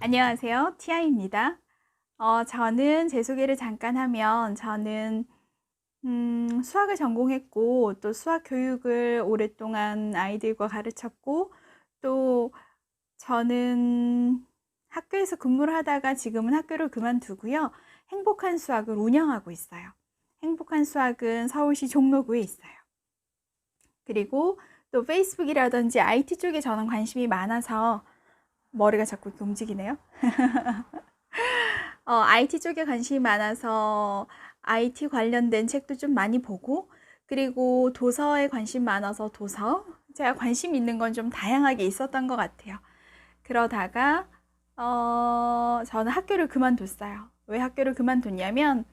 안녕하세요. 티아입니다. 저는 제 소개를 잠깐 하면 저는 수학을 전공했고 또 수학 교육을 오랫동안 아이들과 가르쳤고 또 저는 학교에서 근무를 하다가 지금은 학교를 그만두고요. 행복한 수학을 운영하고 있어요. 행복한 수학은 서울시 종로구에 있어요. 그리고 또 페이스북이라든지 IT 쪽에 저는 관심이 많아서 머리가 자꾸 이렇게 움직이네요. IT 쪽에 관심이 많아서 IT 관련된 책도 좀 많이 보고, 그리고 도서에 관심 많아서 도서, 제가 관심 있는 건 좀 다양하게 있었던 것 같아요. 그러다가, 저는 학교를 그만뒀어요. 왜 학교를 그만뒀냐면,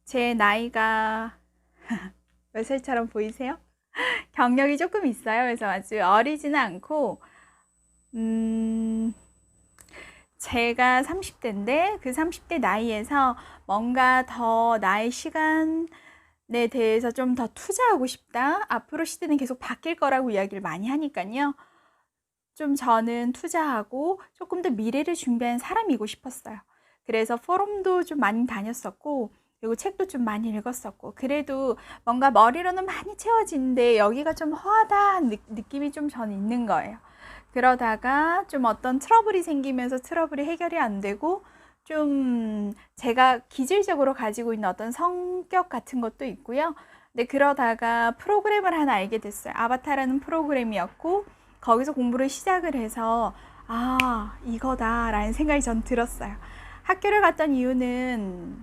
제 나이가 몇 살처럼 보이세요? 경력이 조금 있어요. 그래서 아주 어리지는 않고, 제가 30대인데 그 30대 나이에서 뭔가 더 나의 시간에 대해서 좀 더 투자하고 싶다. 앞으로 시대는 계속 바뀔 거라고 이야기를 많이 하니까요. 좀 저는 투자하고 조금 더 미래를 준비한 사람이고 싶었어요. 그래서 포럼도 좀 많이 다녔었고, 그리고 책도 좀 많이 읽었었고, 그래도 뭔가 머리로는 많이 채워지는데 여기가 좀 허하다 느낌이 좀 저는 있는 거예요. 그러다가 좀 어떤 트러블이 생기면서 트러블이 해결이 안 되고, 좀 제가 기질적으로 가지고 있는 어떤 성격 같은 것도 있고요. 근데 그러다가 프로그램을 하나 알게 됐어요. 아바타라는 프로그램이었고, 거기서 공부를 시작을 해서 이거다 라는 생각이 전 들었어요. 학교를 갔던 이유는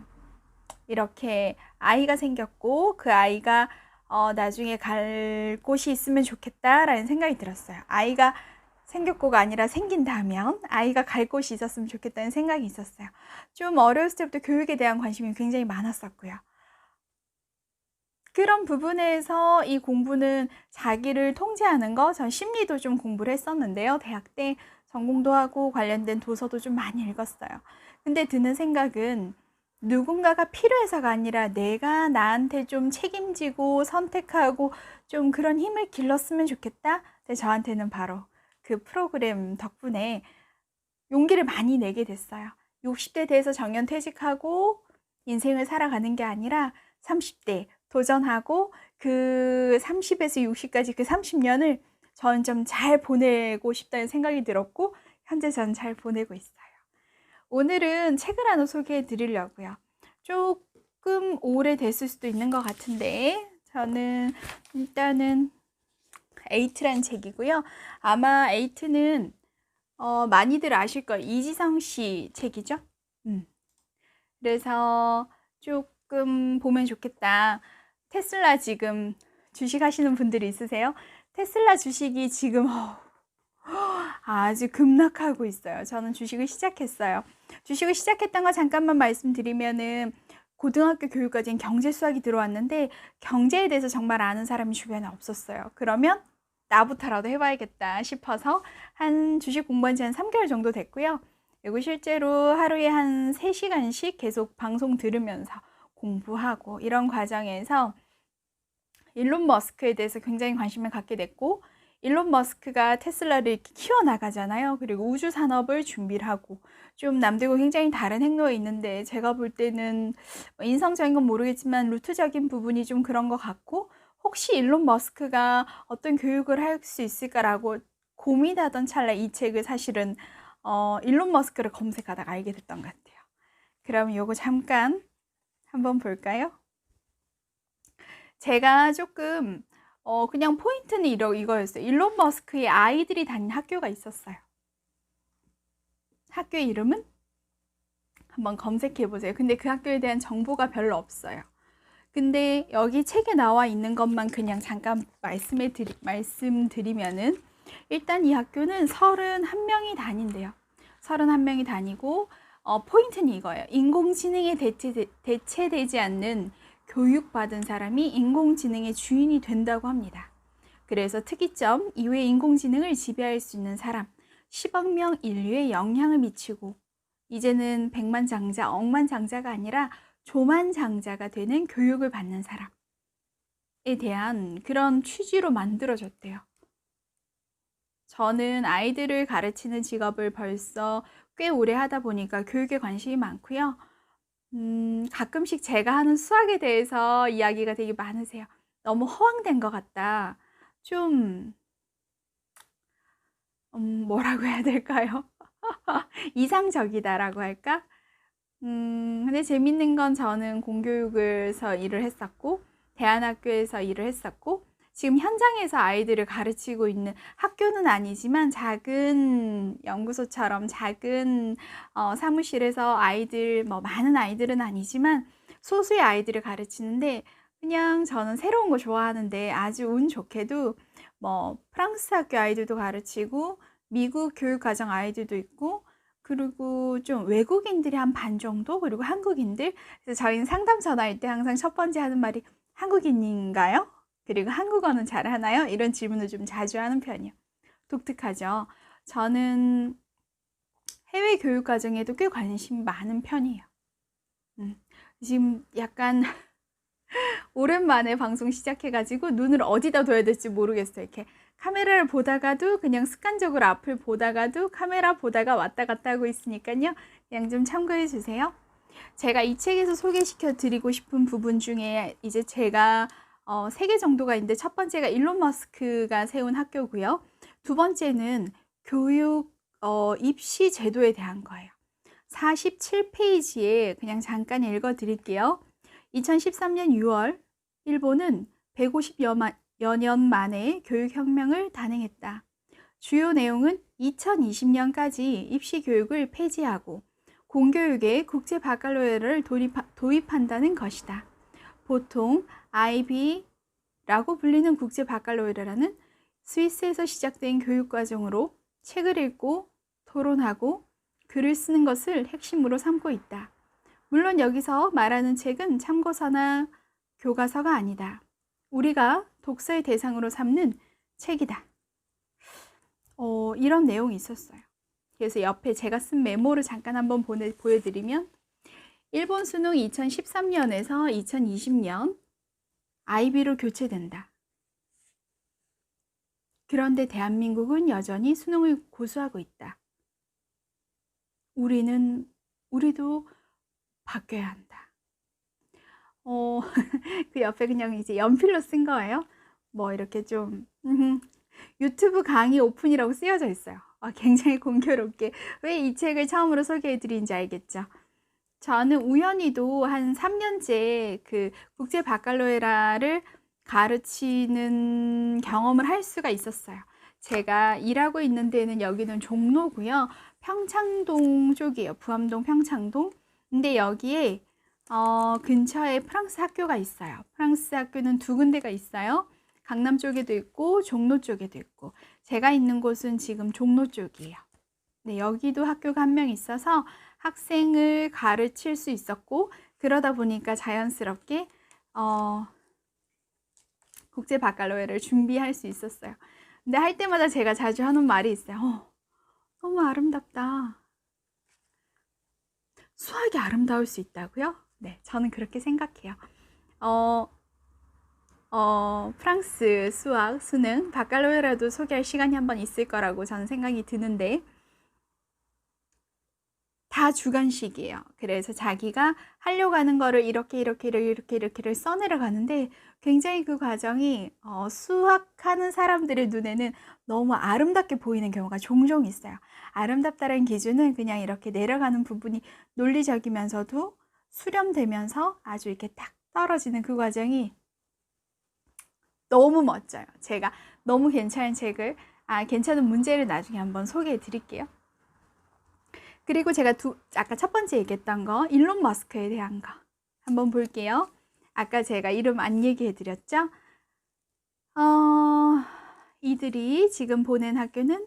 이렇게 아이가 생겼고 그 아이가 나중에 갈 곳이 있으면 좋겠다라는 생각이 들었어요. 아이가 생겼고가 아니라 생긴다면 아이가 갈 곳이 있었으면 좋겠다는 생각이 있었어요. 좀 어렸을 때부터 교육에 대한 관심이 굉장히 많았었고요. 그런 부분에서 이 공부는 자기를 통제하는 거, 전 심리도 좀 공부를 했었는데요. 대학 때 전공도 하고 관련된 도서도 좀 많이 읽었어요. 근데 드는 생각은 누군가가 필요해서가 아니라 내가 나한테 좀 책임지고 선택하고 좀 그런 힘을 길렀으면 좋겠다. 저한테는 바로 그 프로그램 덕분에 용기를 많이 내게 됐어요. 60대 돼서 정년퇴직하고 인생을 살아가는 게 아니라 30대 도전하고 그 30에서 60까지 그 30년을 저는 좀 잘 보내고 싶다는 생각이 들었고 현재 저는 잘 보내고 있어요. 오늘은 책을 하나 소개해 드리려고요. 조금 오래됐을 수도 있는 것 같은데 저는 일단은 에이트란 책이고요. 아마 에이트는 많이들 아실 거예요. 이지성 씨 책이죠. 그래서 조금 보면 좋겠다. 테슬라 지금 주식 하시는 분들이 있으세요? 테슬라 주식이 지금 아주 급락하고 있어요. 저는 주식을 시작했어요. 주식을 시작했던 거 잠깐만 말씀드리면은 고등학교 교육까지는 경제 수학이 들어왔는데 경제에 대해서 정말 아는 사람이 주변에 없었어요. 그러면 나부터라도 해봐야겠다 싶어서 한 주식 공부한 지 한 3개월 정도 됐고요. 그리고 실제로 하루에 한 3시간씩 계속 방송 들으면서 공부하고 이런 과정에서 일론 머스크에 대해서 굉장히 관심을 갖게 됐고, 일론 머스크가 테슬라를 이렇게 키워나가잖아요. 그리고 우주 산업을 준비를 하고 좀 남들과 굉장히 다른 행로에 있는데 제가 볼 때는 인성적인 건 모르겠지만 루트적인 부분이 좀 그런 것 같고, 혹시 일론 머스크가 어떤 교육을 할 수 있을까라고 고민하던 찰나 이 책을 사실은 일론 머스크를 검색하다가 알게 됐던 것 같아요. 그럼 요거 잠깐 한번 볼까요? 제가 조금 그냥 포인트는 이거였어요. 일론 머스크의 아이들이 다닌 학교가 있었어요. 학교 이름은 한번 검색해 보세요. 근데 그 학교에 대한 정보가 별로 없어요. 근데 여기 책에 나와 있는 것만 그냥 잠깐 말씀드리면은 일단 이 학교는 31명이 다닌대요. 31명이 다니고 포인트는 이거예요. 인공지능에 대체되지 않는 교육받은 사람이 인공지능의 주인이 된다고 합니다. 그래서 특이점 이후에 인공지능을 지배할 수 있는 사람 10억 명 인류에 영향을 미치고 이제는 백만장자, 억만장자가 아니라 조만장자가 되는 교육을 받는 사람에 대한 그런 취지로 만들어졌대요. 저는 아이들을 가르치는 직업을 벌써 꽤 오래 하다 보니까 교육에 관심이 많고요. 가끔씩 제가 하는 수학에 대해서 이야기가 되게 많으세요. 너무 허황된 것 같다. 좀, 뭐라고 해야 될까요? 이상적이다라고 할까? 근데 재밌는 건 저는 공교육에서 일을 했었고, 대안학교에서 일을 했었고, 지금 현장에서 아이들을 가르치고 있는 학교는 아니지만 작은 연구소처럼 작은 사무실에서 아이들, 뭐 많은 아이들은 아니지만 소수의 아이들을 가르치는데 그냥 저는 새로운 거 좋아하는데 아주 운 좋게도 뭐 프랑스 학교 아이들도 가르치고 미국 교육과정 아이들도 있고 그리고 좀 외국인들이 한 반 정도 그리고 한국인들. 그래서 저희는 상담 전화할 때 항상 첫 번째 하는 말이 한국인인가요? 그리고 한국어는 잘하나요? 이런 질문을 좀 자주 하는 편이에요. 독특하죠. 저는 해외 교육 과정에도 꽤 관심이 많은 편이에요. 지금 약간 오랜만에 방송 시작해가지고 눈을 어디다 둬야 될지 모르겠어요. 이렇게 카메라를 보다가도 그냥 습관적으로 앞을 보다가도 카메라 보다가 왔다 갔다 하고 있으니까요. 그냥 좀 참고해 주세요. 제가 이 책에서 소개시켜 드리고 싶은 부분 중에 이제 제가 3개 정도가 있는데 첫 번째가 일론 머스크가 세운 학교고요. 두 번째는 교육 입시 제도에 대한 거예요. 47페이지에 그냥 잠깐 읽어 드릴게요. 2013년 6월 일본은 150여 년 만에 교육혁명을 단행했다. 주요 내용은 2020년까지 입시 교육을 폐지하고 공교육에 국제 바칼로레를 도입한다는 것이다. 보통 IB라고 불리는 국제 바칼로레라는 스위스에서 시작된 교육과정으로 책을 읽고 토론하고 글을 쓰는 것을 핵심으로 삼고 있다. 물론 여기서 말하는 책은 참고서나 교과서가 아니다. 우리가 독서의 대상으로 삼는 책이다. 이런 내용이 있었어요. 그래서 옆에 제가 쓴 메모를 잠깐 한번 보여드리면 일본 수능 2013년에서 2020년 IB로 교체된다. 그런데 대한민국은 여전히 수능을 고수하고 있다. 우리도 바뀌어야 한다. 그 옆에 그냥 이제 연필로 쓴 거예요. 뭐 이렇게 좀 유튜브 강의 오픈이라고 쓰여져 있어요. 굉장히 공교롭게 왜 이 책을 처음으로 소개해 드린지 알겠죠? 저는 우연히도 한 3년째 그 국제 바칼로레라를 가르치는 경험을 할 수가 있었어요. 제가 일하고 있는 데는 여기는 종로고요. 평창동 쪽이에요. 부암동 평창동. 근데 여기에 근처에 프랑스 학교가 있어요. 프랑스 학교는 2군데가 있어요. 강남 쪽에도 있고 종로 쪽에도 있고 제가 있는 곳은 지금 종로 쪽이에요. 네, 여기도 학교가 한 명 있어서 학생을 가르칠 수 있었고 그러다 보니까 자연스럽게 국제 바칼로레를 준비할 수 있었어요. 근데 할 때마다 제가 자주 하는 말이 있어요. 너무 아름답다. 수학이 아름다울 수 있다고요? 네, 저는 그렇게 생각해요. 프랑스 수학, 수능, 바칼로레라도 소개할 시간이 한번 있을 거라고 저는 생각이 드는데 다 주관식이에요. 그래서 자기가 하려고 하는 거를 이렇게를 써내려 가는데 굉장히 그 과정이 수학하는 사람들의 눈에는 너무 아름답게 보이는 경우가 종종 있어요. 아름답다는 기준은 그냥 이렇게 내려가는 부분이 논리적이면서도 수렴되면서 아주 이렇게 딱 떨어지는 그 과정이 너무 멋져요. 제가 너무 괜찮은 책을, 괜찮은 문제를 나중에 한번 소개해 드릴게요. 그리고 제가 아까 첫 번째 얘기했던 거, 일론 머스크에 대한 거 한번 볼게요. 아까 제가 이름 안 얘기해 드렸죠? 이들이 지금 보낸 학교는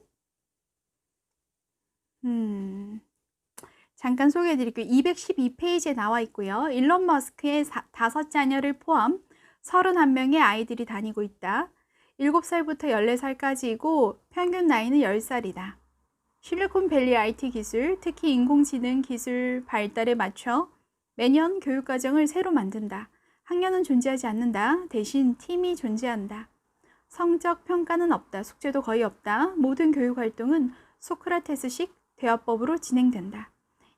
잠깐 소개해 드릴게요. 212페이지에 나와 있고요. 일론 머스크의 5자녀를 포함 31명의 아이들이 다니고 있다. 7살부터 14살까지이고 평균 나이는 10살이다. 실리콘밸리 IT 기술, 특히 인공지능 기술 발달에 맞춰 매년 교육과정을 새로 만든다. 학년은 존재하지 않는다. 대신 팀이 존재한다. 성적 평가는 없다. 숙제도 거의 없다. 모든 교육활동은 소크라테스식 대화법으로 진행된다.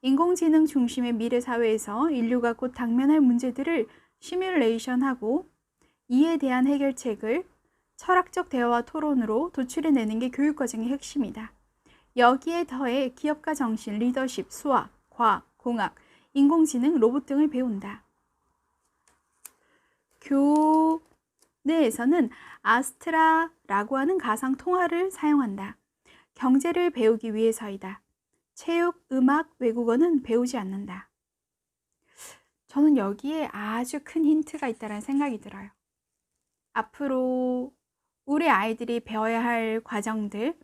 인공지능 중심의 미래 사회에서 인류가 곧 당면할 문제들을 시뮬레이션하고 이에 대한 해결책을 철학적 대화와 토론으로 도출해내는 게 교육과정의 핵심이다. 여기에 더해 기업가 정신, 리더십, 수학, 과학, 공학, 인공지능, 로봇 등을 배운다. 교내에서는 아스트라라고 하는 가상 통화를 사용한다. 경제를 배우기 위해서이다. 체육, 음악, 외국어는 배우지 않는다. 저는 여기에 아주 큰 힌트가 있다는 생각이 들어요. 앞으로 우리 아이들이 배워야 할 과정들,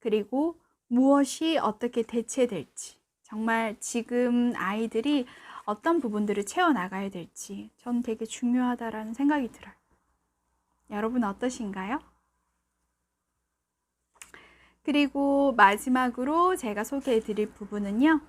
그리고 무엇이 어떻게 대체될지, 정말 지금 아이들이 어떤 부분들을 채워나가야 될지 저는 되게 중요하다라는 생각이 들어요. 여러분 어떠신가요? 그리고 마지막으로 제가 소개해 드릴 부분은요.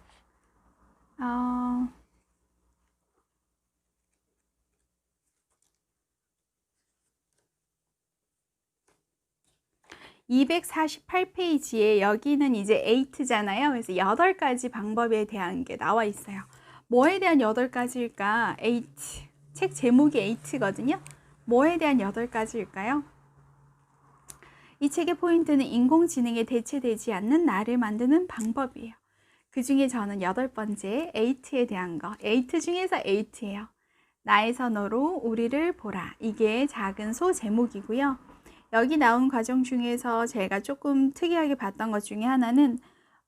248페이지에 여기는 이제 8잖아요. 그래서 8가지 방법에 대한 게 나와 있어요. 뭐에 대한 8가지일까? 8. 책 제목이 8거든요. 뭐에 대한 8가지일까요? 이 책의 포인트는 인공지능에 대체되지 않는 나를 만드는 방법이에요. 그 중에 저는 8번째 8에 대한 거, 8 중에서 8예요. 나의 선호로 우리를 보라. 이게 작은 소 제목이고요. 여기 나온 과정 중에서 제가 조금 특이하게 봤던 것 중에 하나는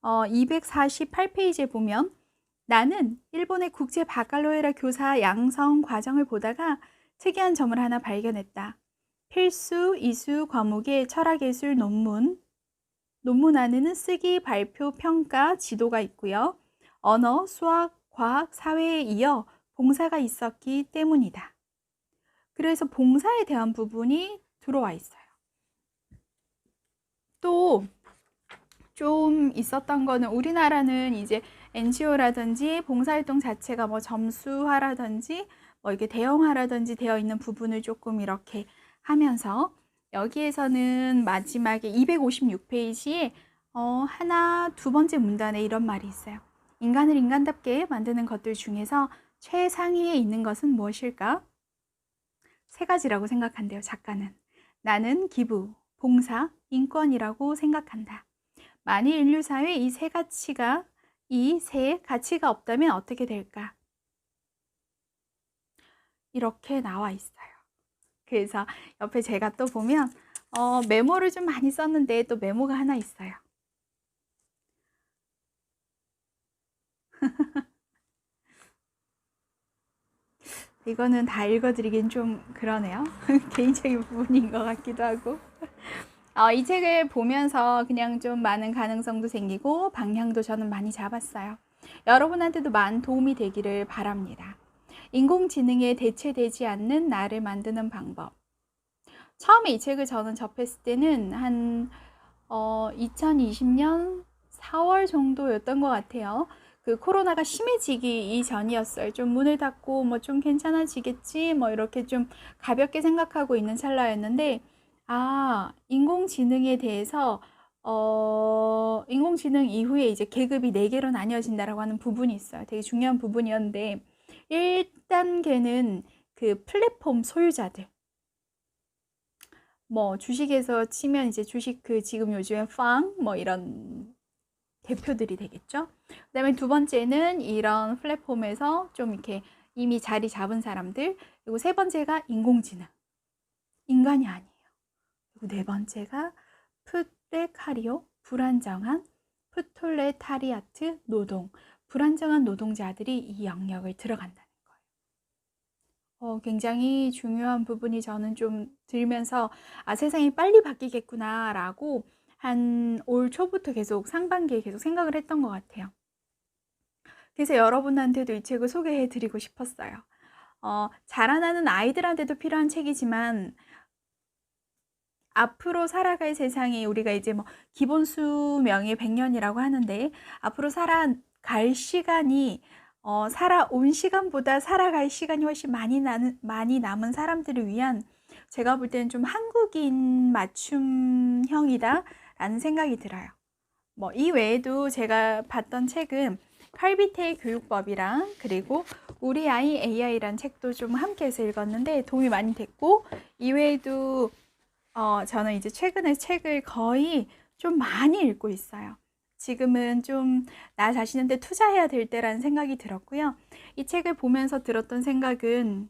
248페이지에 보면 나는 일본의 국제 바칼로레아 교사 양성 과정을 보다가 특이한 점을 하나 발견했다. 필수 이수 과목의 철학예술 논문 안에는 쓰기, 발표, 평가, 지도가 있고요. 언어, 수학, 과학, 사회에 이어 봉사가 있었기 때문이다. 그래서 봉사에 대한 부분이 들어와 있어요. 또 좀 있었던 거는 우리나라는 이제 NGO라든지 봉사활동 자체가 뭐 점수화라든지 뭐 이게 대형화라든지 되어 있는 부분을 조금 이렇게 하면서 여기에서는 마지막에 256페이지에 하나, 두 번째 문단에 이런 말이 있어요. 인간을 인간답게 만드는 것들 중에서 최상위에 있는 것은 무엇일까? 3가지라고 생각한대요, 작가는. 나는 기부, 봉사, 인권이라고 생각한다. 만일 인류사회에 이 세 가치가 없다면 어떻게 될까? 이렇게 나와 있어요. 그래서 옆에 제가 또 보면 메모를 좀 많이 썼는데 또 메모가 하나 있어요. 이거는 다 읽어드리긴 좀 그러네요. 개인적인 부분인 것 같기도 하고. 이 책을 보면서 그냥 좀 많은 가능성도 생기고 방향도 저는 많이 잡았어요. 여러분한테도 많은 도움이 되기를 바랍니다. 인공지능에 대체되지 않는 나를 만드는 방법. 처음에 이 책을 저는 접했을 때는 한 2020년 4월 정도였던 것 같아요. 그 코로나가 심해지기 이전이었어요. 좀 문을 닫고 뭐 좀 괜찮아지겠지 뭐 이렇게 좀 가볍게 생각하고 있는 찰나였는데 인공지능에 대해서 인공지능 이후에 이제 계급이 4개로 나뉘어진다라고 하는 부분이 있어요. 되게 중요한 부분이었는데 1단계는 그 플랫폼 소유자들. 뭐 주식에서 치면 이제 주식 지금 요즘에 뭐 이런 대표들이 되겠죠. 그다음에 두 번째는 이런 플랫폼에서 좀 이렇게 이미 자리 잡은 사람들. 그리고 세 번째가 인공지능. 인간이 아니에요. 그리고 네 번째가 프레카리오, 불안정한 프톨레타리아트 노동. 불안정한 노동자들이 이 영역을 들어간다는 거예요. 굉장히 중요한 부분이 저는 좀 들면서 세상이 빨리 바뀌겠구나 라고 한 올 초부터 계속 상반기에 계속 생각을 했던 것 같아요. 그래서 여러분한테도 이 책을 소개해 드리고 싶었어요. 자라나는 아이들한테도 필요한 책이지만 앞으로 살아갈 세상이 우리가 이제 뭐 기본 수명이 100년이라고 하는데 앞으로 살아갈 시간이 살아온 시간보다 살아갈 시간이 훨씬 많이 남은 사람들을 위한 제가 볼 때는 좀 한국인 맞춤형이다 라는 생각이 들어요. 뭐 이 외에도 제가 봤던 책은 칼비테의 교육법이랑 그리고 우리 아이 AI란 책도 좀 함께 해서 읽었는데 도움이 많이 됐고, 이외에도 저는 이제 최근에 책을 거의 좀 많이 읽고 있어요. 지금은 좀 나 자신한테 투자해야 될 때라는 생각이 들었고요. 이 책을 보면서 들었던 생각은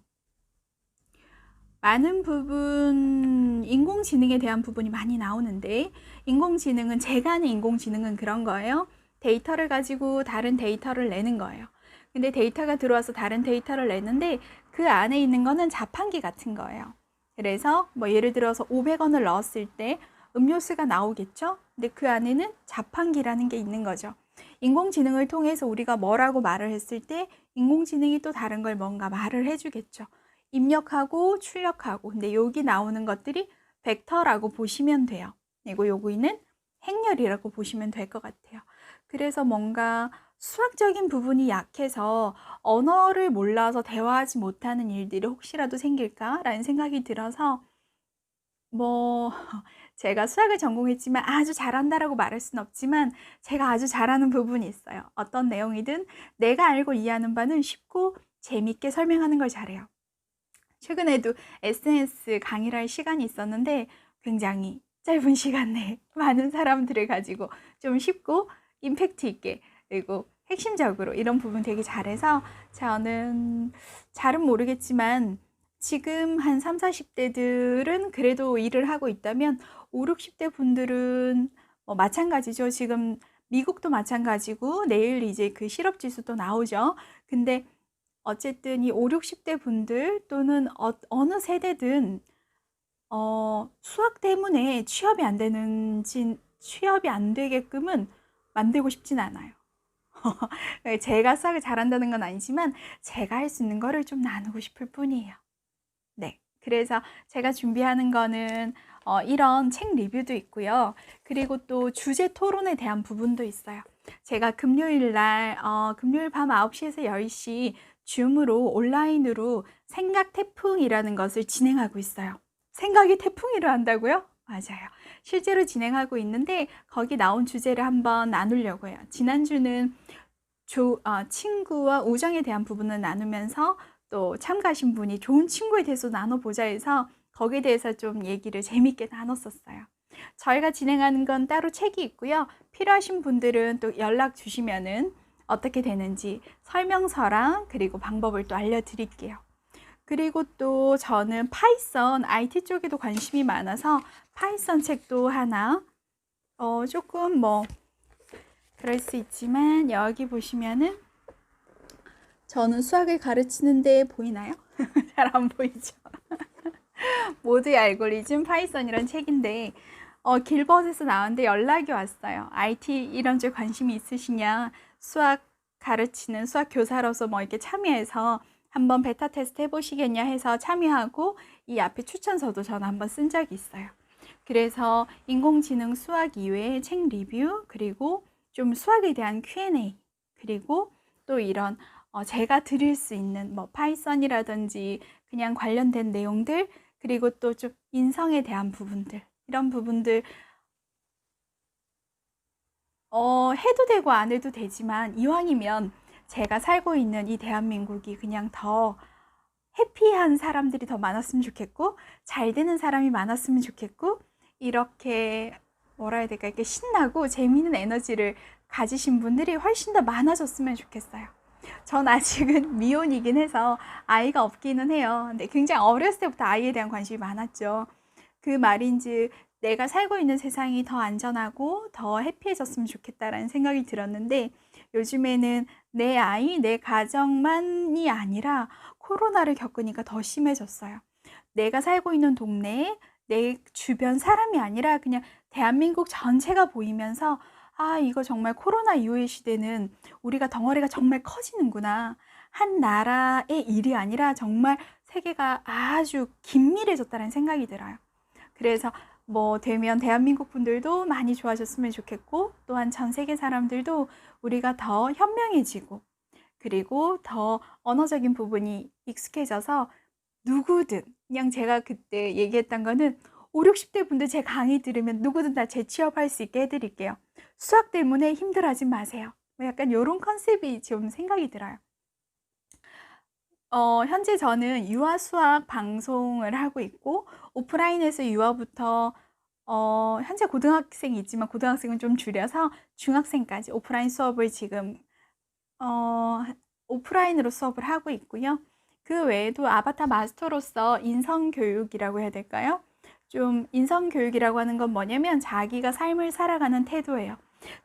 많은 부분 인공지능에 대한 부분이 많이 나오는데, 인공지능은 제가 아는 인공지능은 그런 거예요. 데이터를 가지고 다른 데이터를 내는 거예요. 근데 데이터가 들어와서 다른 데이터를 내는데 그 안에 있는 거는 자판기 같은 거예요. 그래서 뭐 예를 들어서 500원을 넣었을 때 음료수가 나오겠죠? 근데 그 안에는 자판기라는 게 있는 거죠. 인공지능을 통해서 우리가 뭐라고 말을 했을 때 인공지능이 또 다른 걸 뭔가 말을 해주겠죠. 입력하고 출력하고. 근데 여기 나오는 것들이 벡터라고 보시면 돼요. 그리고 여기는 행렬이라고 보시면 될 것 같아요. 그래서 뭔가 수학적인 부분이 약해서 언어를 몰라서 대화하지 못하는 일들이 혹시라도 생길까라는 생각이 들어서, 뭐 제가 수학을 전공했지만 아주 잘한다라고 말할 수는 없지만 제가 아주 잘하는 부분이 있어요. 어떤 내용이든 내가 알고 이해하는 바는 쉽고 재밌게 설명하는 걸 잘해요. 최근에도 SNS 강의를 할 시간이 있었는데 굉장히 짧은 시간 내에 많은 사람들을 가지고 좀 쉽고 임팩트 있게 그리고 핵심적으로 이런 부분 되게 잘해서, 저는 잘은 모르겠지만 지금 한 3, 40대들은 그래도 일을 하고 있다면 5, 60대 분들은 뭐 마찬가지죠. 지금 미국도 마찬가지고 내일 이제 그 실업 지수도 나오죠. 근데 어쨌든 이 5, 60대 분들 또는 어느 세대든 수학 때문에 취업이 안 되게끔은 만들고 싶진 않아요. 제가 수학을 잘한다는 건 아니지만 제가 할 수 있는 거를 좀 나누고 싶을 뿐이에요. 네. 그래서 제가 준비하는 거는 이런 책 리뷰도 있고요. 그리고 또 주제 토론에 대한 부분도 있어요. 제가 금요일 밤 9시에서 10시 줌으로 온라인으로 생각 태풍이라는 것을 진행하고 있어요. 생각이 태풍이를 한다고요? 맞아요. 실제로 진행하고 있는데 거기 나온 주제를 한번 나누려고 해요. 지난주는 친구와 우정에 대한 부분을 나누면서 또 참가하신 분이 좋은 친구에 대해서 나눠보자 해서 거기에 대해서 좀 얘기를 재밌게 나눴었어요. 저희가 진행하는 건 따로 책이 있고요. 필요하신 분들은 또 연락 주시면은 어떻게 되는지 설명서랑 그리고 방법을 또 알려드릴게요. 그리고 또 저는 파이썬 IT 쪽에도 관심이 많아서 파이썬 책도 하나 조금 뭐 그럴 수 있지만 여기 보시면은 저는 수학을 가르치는데 보이나요? 잘 안 보이죠? 모두의 알고리즘 파이썬이란 책인데 길벗에서 나왔는데 연락이 왔어요. IT 이런 쪽 관심이 있으시냐, 수학 가르치는 수학 교사로서 뭐 이렇게 참여해서 한번 베타 테스트 해보시겠냐 해서 참여하고 이 앞에 추천서도 저는 한번 쓴 적이 있어요. 그래서 인공지능 수학 이외에 책 리뷰 그리고 좀 수학에 대한 Q&A 그리고 또 이런 제가 드릴 수 있는 뭐 파이썬이라든지 그냥 관련된 내용들 그리고 또 좀 인성에 대한 부분들 이런 부분들 해도 되고 안 해도 되지만 이왕이면 제가 살고 있는 이 대한민국이 그냥 더 해피한 사람들이 더 많았으면 좋겠고 잘 되는 사람이 많았으면 좋겠고 이렇게 뭐라 해야 될까 이렇게 신나고 재미있는 에너지를 가지신 분들이 훨씬 더 많아졌으면 좋겠어요. 전 아직은 미혼이긴 해서 아이가 없기는 해요. 근데 굉장히 어렸을 때부터 아이에 대한 관심이 많았죠. 그 말인즉 내가 살고 있는 세상이 더 안전하고 더 해피해졌으면 좋겠다라는 생각이 들었는데 요즘에는 내 아이, 내 가정만이 아니라 코로나를 겪으니까 더 심해졌어요. 내가 살고 있는 동네에 내 주변 사람이 아니라 그냥 대한민국 전체가 보이면서 이거 정말 코로나 이후의 시대는 우리가 덩어리가 정말 커지는구나. 한 나라의 일이 아니라 정말 세계가 아주 긴밀해졌다는 생각이 들어요. 그래서 뭐 되면 대한민국 분들도 많이 좋아졌으면 좋겠고 또한 전 세계 사람들도 우리가 더 현명해지고 그리고 더 언어적인 부분이 익숙해져서 누구든 그냥 제가 그때 얘기했던 거는 5, 60대 분들 제 강의 들으면 누구든 다 재취업할 수 있게 해드릴게요. 수학 때문에 힘들어하지 마세요. 뭐 약간 요런 컨셉이 좀 생각이 들어요. 현재 저는 유아 수학 방송을 하고 있고 오프라인에서 유아부터 현재 고등학생이 있지만 고등학생은 좀 줄여서 중학생까지 오프라인 수업을 지금 오프라인으로 수업을 하고 있고요. 그 외에도 아바타 마스터로서 인성교육이라고 해야 될까요? 좀 인성교육이라고 하는 건 뭐냐면 자기가 삶을 살아가는 태도예요.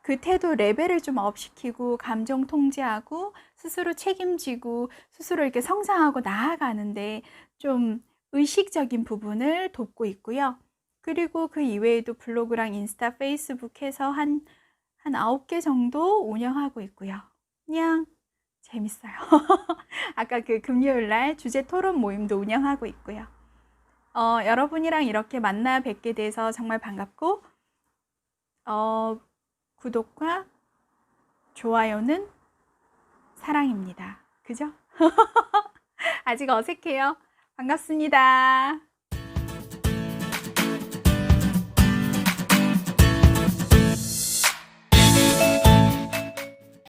그 태도 레벨을 좀 업시키고 감정 통제하고 스스로 책임지고 스스로 이렇게 성장하고 나아가는데 좀 의식적인 부분을 돕고 있고요. 그리고 그 이외에도 블로그랑 인스타, 페이스북 해서 한 9개 정도 운영하고 있고요. 그냥 재밌어요. 아까 그 금요일 날 주제 토론 모임도 운영하고 있고요. 여러분이랑 이렇게 만나 뵙게 돼서 정말 반갑고, 구독과 좋아요는 사랑입니다. 그죠? 아직 어색해요. 반갑습니다.